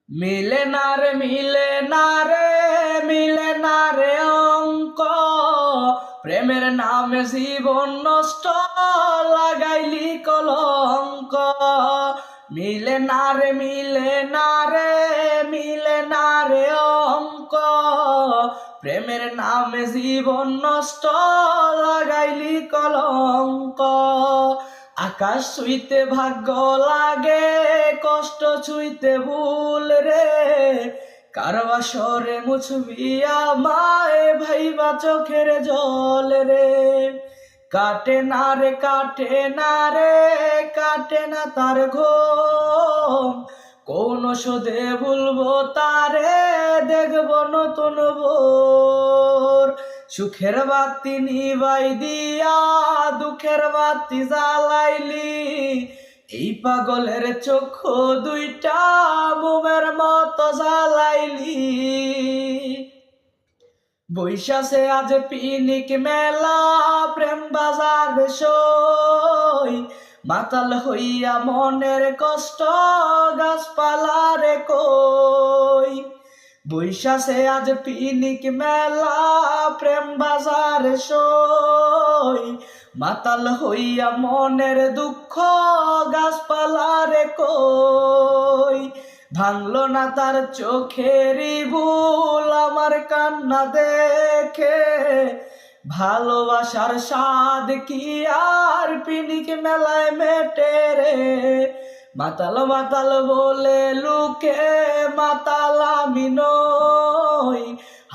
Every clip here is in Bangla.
মিলে না রে মিলে না রে মিলে না রে অঙ্ক, প্রেমের নামে জীবন নষ্ট লাগাইলি কলঙ্ক। মিলে না রে মিলে না রে মিলে না রে অঙ্ক, প্রেমের নামে জীবন নষ্ট লাগাইলি কলঙ্ক। আকাশ ছুঁইতে ভাগ্য লাগে, কষ্ট ছুঁইতে ভুল রে, কার বাসরে মুছবি আমায় ভাইবা চোখের জল রে। কাটে না রে কাটে না রে কাটে না তার ঘুম, কোন ওষুধে ভুলবো তারে দেখব নতুন ভোর। সুখের বাতি নিবাই দিয়া দুঃখের বাতি জ্বালাইলি, এই পাগলের চক্ষু দুইটা মোমের মতো জ্বালাইলি। বৈশাসে আজ পিনিক মেলা প্রেম বাজার সই, মাতাল হইয়া মনের কষ্ট গাছপালারে কই। বৈশাসে আজ পিনিক মেলা প্রেম বাজার সই, মাতাল হইয়া মনের দুঃখ গাছপালারে কই। ভাঙলো না তার চোখেরই ভুল আমার কান্না দেখে, ভালোবাসার স্বাদ কি আর পিনিক মেলায় মেটে রে। মাতাল মাতাল বলে লুকে মাতাল আমি নই,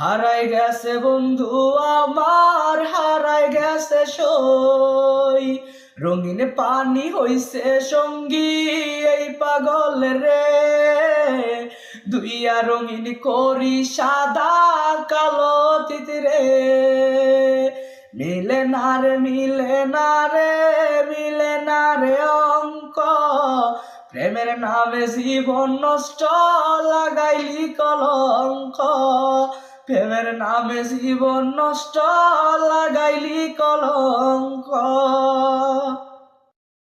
হারাই গেছে বন্ধু আমার হারাই গেছে সই। রঙিন পানি হইছে সঙ্গী এই পাগল রে, দুইয়া রঙিন করি সাদা কালো তিতরে। মিলে না রে মিলে না রে মিলে না রে অঙ্ক, প্রেমের নামে জীবন নষ্ট লাগাইলি কলঙ্ক। প্রেমের নামে জীবন নষ্ট লাগাইলি কলঙ্ক।